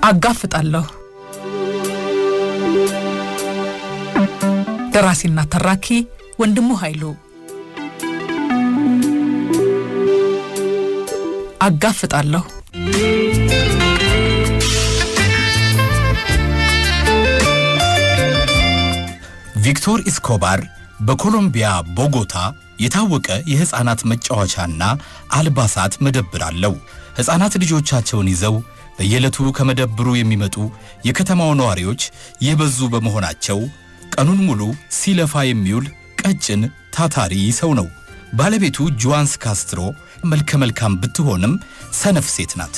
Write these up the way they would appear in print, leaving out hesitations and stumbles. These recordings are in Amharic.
አጋፍጣለሁ። ደራሲና ተራኪ ወንድሙ ኃይሉ። አጋፍጣለሁ። ቪክቶር ኢስኮባር በኮሎምቢያ ቦጎታ የታወቀ የህፃናት መጫወቻና አልባሳት መደብር አለው። ህፃናት ልጆቻቸውን ይዘው በየዕለቱ ከመደብሩ የሚመጡ የከተማው ነዋሪዎች የበዙ በመሆናቸው ቀኑን ሙሉ ሲለፋ የሚውል ቀጭን ታታሪ ሰው ነው። ባለቤቱ ጁዋንስ ካስትሮ መልከ መልካም ብትሆንም ሰነፍ ሴት ናት።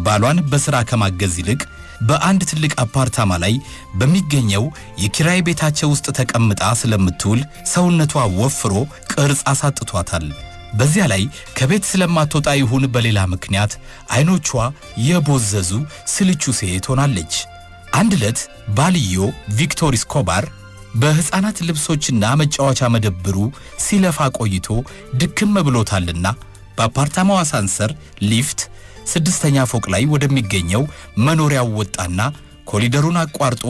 ባሏን በሥራ ከማገዝ ይልቅ በአንድ ትልቅ አፓርታማ ላይ በሚገኘው የኪራይ ቤታቸው ውስጥ ተቀምጣ ስለምትውል ሰውነቷ ወፍሮ ቅርጽ አሳጥቷታል። በዚያ ላይ ከቤት ስለማትወጣ ይሁን በሌላ ምክንያት አይኖቿ የቦዘዙ ስልቹ ሴት ሆናለች። አንድ ዕለት ባልዮ ቪክቶር ኢስኮባር በህፃናት ልብሶችና መጫወቻ መደብሩ ሲለፋ ቆይቶ ድክም ብሎታልና በአፓርታማው አሳንሰር ሊፍት 6ኛ ፎቅ ላይ ወደሚገኘው መኖሪያው ወጣና ኮሪደሩን አቋርጦ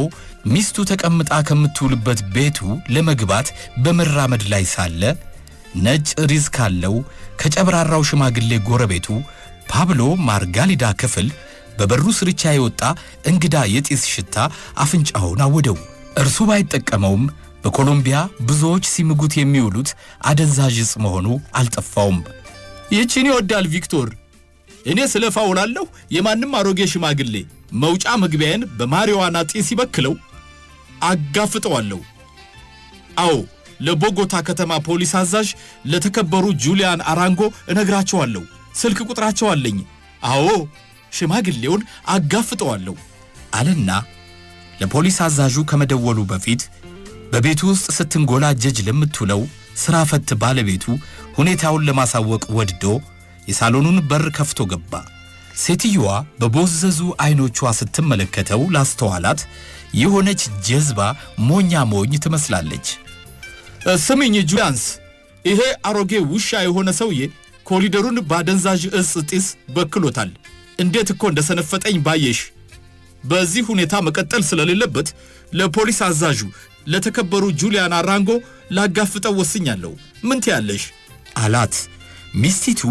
ሚስቱ ተቀምጣ ከምትውልበት ቤቱ ለመግባት በመራመድ ላይ ሳለ ነጭ ሪዝ ካለው ከጨብራራው ሽማግሌ ጎረቤቱ ፓብሎ ማርጋሊዳ ክፍል በበሩ ስርቻ የወጣ እንግዳ የጢስ ሽታ አፍንጫውን አወደው። እርሱ ባይጠቀመውም በኮሎምቢያ ብዙዎች ሲምጉት የሚውሉት አደንዛዥ ዕፅ መሆኑ አልጠፋውም። ይህችን ይወዳል ቪክቶር። እኔ ስለፋውላለሁ የማንም አሮጌ ሽማግሌ መውጫ መግቢያዬን በማሪዋና ጢስ ይበክለው አጋፍጠዋለሁ። አዎ ለቦጎታ ከተማ ፖሊስ አዛዥ ለተከበሩ ጁሊያን አራንጎ እነግራቸዋለሁ። ስልክ ቁጥራቸው አለኝ። አዎ ሽማግሌውን አጋፍጠዋለሁ አለና ለፖሊስ አዛዡ ከመደወሉ በፊት በቤቱ ውስጥ ስትንጎላጀጅ ለምትውለው ስራ ፈት ባለቤቱ ሁኔታውን ለማሳወቅ ወድዶ የሳሎኑን በር ከፍቶ ገባ። ሴትየዋ በቦዘዙ አይኖቿ ስትመለከተው ላስተዋላት የሆነች ጀዝባ ሞኛ ሞኝ ትመስላለች። ስሚኝ ጁሊያንስ፣ ይሄ አሮጌ ውሻ የሆነ ሰውዬ ኮሪደሩን ባደንዛዥ ዕፅ ጢስ በክሎታል። እንዴት እኮ እንደሰነፈጠኝ ባየሽ። በዚህ ሁኔታ መቀጠል ስለሌለበት ለፖሊስ አዛዡ ለተከበሩ ጁሊያን አራንጎ ላጋፍጠው ወስኛለሁ። ምን ትያለሽ? አላት። ሚስቲቱ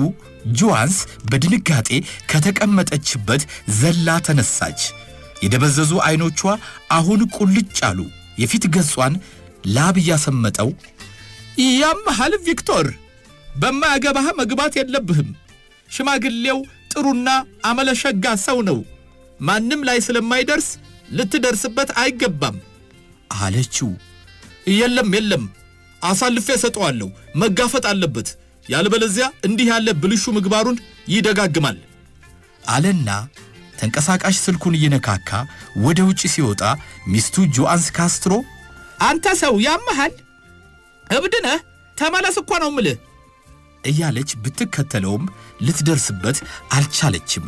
ጁዋንስ በድንጋጤ ከተቀመጠችበት ዘላ ተነሳች። የደበዘዙ አይኖቿ አሁን ቁልጭ አሉ። የፊት ገጿን ላብ ያሰመጠው ያምሃል ቪክቶር፣ በማያገባህ መግባት የለብህም። ሽማግሌው ጥሩና አመለሸጋ ሰው ነው። ማንም ላይ ስለማይደርስ ልትደርስበት አይገባም አለችው። የለም አሳልፌ ሰጠዋለሁ። መጋፈጥ አለበት፣ ያለበለዚያ እንዲህ ያለ ብልሹ ምግባሩን ይደጋግማል አለና ተንቀሳቃሽ ስልኩን እየነካካ ወደ ውጪ ሲወጣ ሚስቱ ጁዋንስ ካስትሮ አንተ ሰው ያምሃል፣ እብድ ነህ፣ ተመለስ እኮ ነው ምልህ እያለች ብትከተለውም ልትደርስበት አልቻለችም።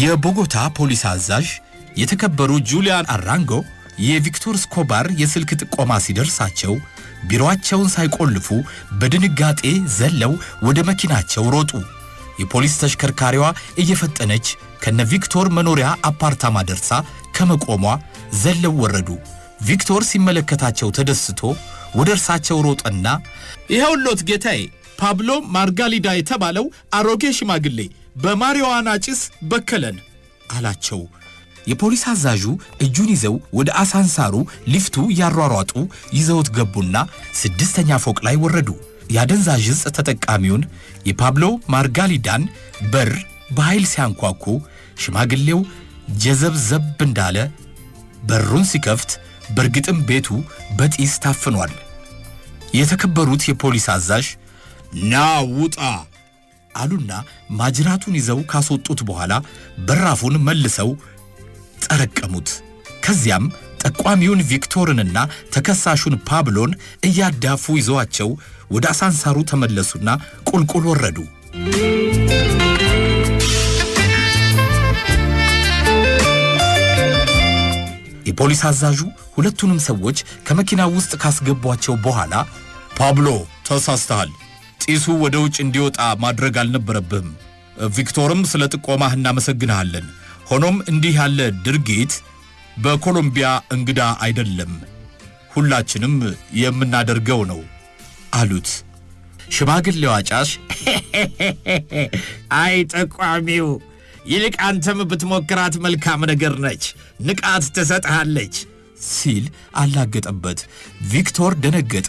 የቦጎታ ፖሊስ አዛዥ የተከበሩ ጁሊያን አራንጎ የቪክቶር ኢስኮባር የስልክ ጥቆማ ሲደርሳቸው ቢሮአቸውን ሳይቆልፉ በድንጋጤ ዘለው ወደ መኪናቸው ሮጡ። የፖሊስ ተሽከርካሪዋ እየፈጠነች ከነ ቪክቶር መኖሪያ አፓርታማ ደርሳ ከመቆሟ ዘለው ወረዱ። ቪክቶር ሲመለከታቸው ተደስቶ ወደ እርሳቸው ሮጠና ይኸውልዎት ጌታዬ፣ ፓብሎ ማርጋሊዳ የተባለው አሮጌ ሽማግሌ በማሪዋና ጭስ በከለን አላቸው። የፖሊስ አዛዡ እጁን ይዘው ወደ አሳንሳሩ ሊፍቱ ያሯሯጡ ይዘውት ገቡና 6ኛ ፎቅ ላይ ወረዱ። ያደንዛዥ ዕፅ ተጠቃሚውን የፓብሎ ማርጋሊዳን በር በኃይል ሲያንኳኩ ሽማግሌው ጀዘብዘብ እንዳለ በሩን ሲከፍት በርግጥም ቤቱ በጢስ ታፍኗል። የተከበሩት የፖሊስ አዛዥ ና ውጣ አሉና ማጅራቱን ይዘው ካስወጡት በኋላ በራፉን መልሰው ጠረቀሙት። ከዚያም ጠቋሚውን ቪክቶርንና ተከሳሹን ፓብሎን እያዳፉ ይዘዋቸው ወደ አሳንሳሩ ተመለሱና ቁልቁል ወረዱ። የፖሊስ አዛዡ ሁለቱንም ሰዎች ከመኪናው ውስጥ ካስገቧቸው በኋላ ፓብሎ ተሳስተሃል፣ ጢሱ ወደ ውጭ እንዲወጣ ማድረግ አልነበረብህም። ቪክቶርም ስለ ጥቆማህ እናመሰግንሃለን። ሆኖም እንዲህ ያለ ድርጊት በኮሎምቢያ እንግዳ አይደለም፣ ሁላችንም የምናደርገው ነው አሉት። ሽማግሌው አጫሽ አይ ጠቋሚው፣ ይልቅ አንተም ብትሞክራት መልካም ነገር ነች፣ ንቃት ትሰጥሃለች ሲል አላገጠበት። ቪክቶር ደነገጠ።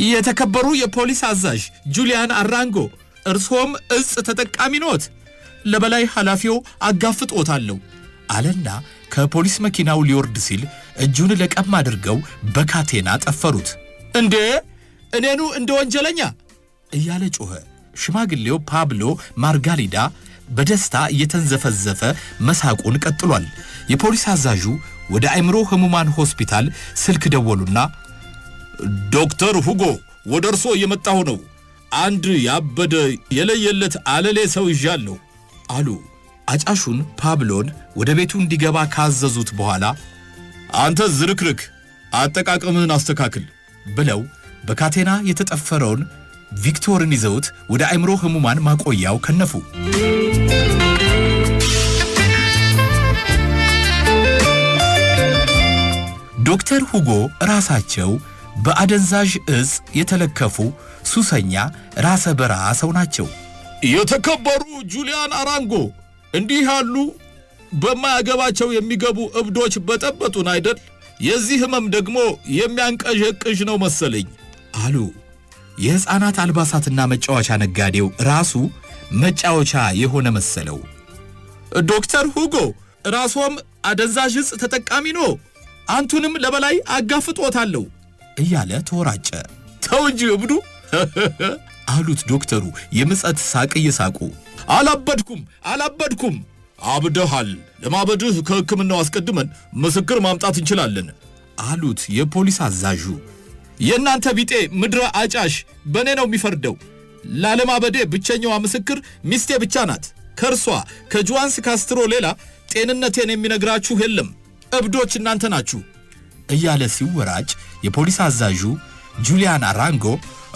የተከበሩ የፖሊስ አዛዥ ጁሊያን አራንጎ፣ እርሶም እጽ ተጠቃሚ ኖት? ለበላይ ኃላፊው አጋፍጦታለሁ አለና ከፖሊስ መኪናው ሊወርድ ሲል እጁን ለቀም አድርገው በካቴና ጠፈሩት። እንዴ እኔኑ እንደ ወንጀለኛ እያለ ጮኸ። ሽማግሌው ፓብሎ ማርጋሊዳ በደስታ እየተንዘፈዘፈ መሳቁን ቀጥሏል። የፖሊስ አዛዡ ወደ አእምሮ ህሙማን ሆስፒታል ስልክ ደወሉና ዶክተር ሁጎ ወደ እርሶ እየመጣሁ ነው፣ አንድ ያበደ የለየለት አለሌ ሰው ይዣለሁ አሉ። አጫሹን ፓብሎን ወደ ቤቱ እንዲገባ ካዘዙት በኋላ አንተ ዝርክርክ አጠቃቀምህን አስተካክል ብለው በካቴና የተጠፈረውን ቪክቶርን ይዘውት ወደ አእምሮ ህሙማን ማቆያው ከነፉ። ዶክተር ሁጎ ራሳቸው በአደንዛዥ እጽ የተለከፉ ሱሰኛ ራሰ በራ ሰው ናቸው። የተከበሩ ጁሊያን አራንጎ፣ እንዲህ ያሉ በማያገባቸው የሚገቡ እብዶች በጠበጡን አይደል? የዚህ ህመም ደግሞ የሚያንቀዠቅዥ ነው መሰለኝ አሉ። የሕፃናት አልባሳትና መጫወቻ ነጋዴው ራሱ መጫወቻ የሆነ መሰለው። ዶክተር ሁጎ ራስዎም አደንዛዥ እጽ ተጠቃሚ ነው፣ አንቱንም ለበላይ አጋፍጦታለሁ እያለ ተወራጨ። ተው እንጂ እብዱ አሉት ዶክተሩ የምጸት ሳቅ እየሳቁ። አላበድኩም። አብደሃል። ለማበድህ ከሕክምናው አስቀድመን ምስክር ማምጣት እንችላለን አሉት የፖሊስ አዛዡ። የእናንተ ቢጤ ምድረ አጫሽ በእኔ ነው የሚፈርደው። ላለማበዴ ብቸኛዋ ምስክር ሚስቴ ብቻ ናት። ከእርሷ ከጁዋንስ ካስትሮ ሌላ ጤንነቴን የሚነግራችሁ የለም። እብዶች እናንተ ናችሁ እያለ ሲወራጭ የፖሊስ አዛዡ ጁሊያን አራንጎ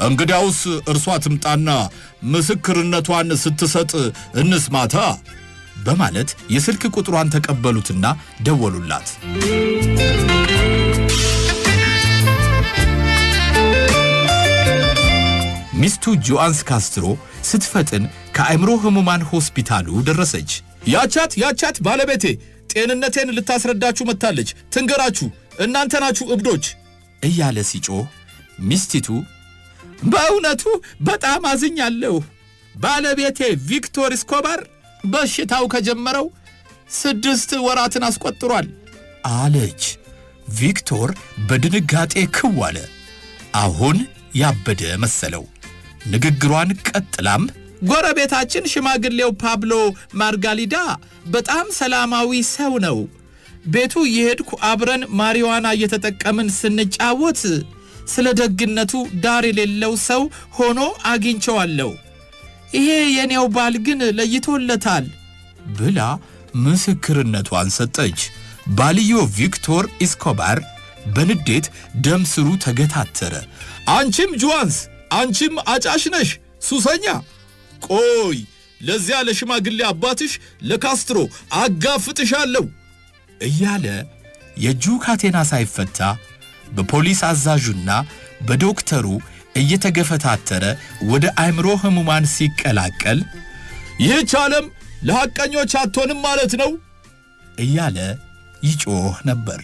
እንግዲያውስ እርሷ ትምጣና ምስክርነቷን ስትሰጥ እንስማታ በማለት የስልክ ቁጥሯን ተቀበሉትና ደወሉላት። ሚስቱ ጁዋንስ ካስትሮ ስትፈጥን ከአእምሮ ህሙማን ሆስፒታሉ ደረሰች። ያቻት ባለቤቴ ጤንነቴን ልታስረዳችሁ መጥታለች፣ ትንገራችሁ፣ እናንተ ናችሁ እብዶች እያለ ሲጮህ ሚስቲቱ በእውነቱ በጣም አዝኛለሁ። ባለቤቴ ቪክቶር ኢስኮባር በሽታው ከጀመረው 6 ወራትን አስቆጥሯል አለች። ቪክቶር በድንጋጤ ክው አለ። አሁን ያበደ መሰለው። ንግግሯን ቀጥላም ጎረቤታችን ሽማግሌው ፓብሎ ማርጋሊዳ በጣም ሰላማዊ ሰው ነው። ቤቱ የሄድኩ አብረን ማሪዋና እየተጠቀምን ስንጫወት ስለ ደግነቱ ዳር የሌለው ሰው ሆኖ አግኝቼዋለሁ። ይሄ የኔው ባል ግን ለይቶለታል ብላ ምስክርነቷን ሰጠች። ባልዮ ቪክቶር ኢስኮባር በንዴት ደም ስሩ ተገታተረ። አንቺም ጁዋንስ፣ አንቺም አጫሽ ነሽ፣ ሱሰኛ! ቆይ ለዚያ ለሽማግሌ አባትሽ ለካስትሮ አጋፍጥሻለሁ እያለ የእጁ ካቴና ሳይፈታ በፖሊስ አዛዡና በዶክተሩ እየተገፈታተረ ወደ አእምሮ ህሙማን ሲቀላቀል ይህች ዓለም ለሐቀኞች አትሆንም ማለት ነው እያለ ይጮህ ነበር።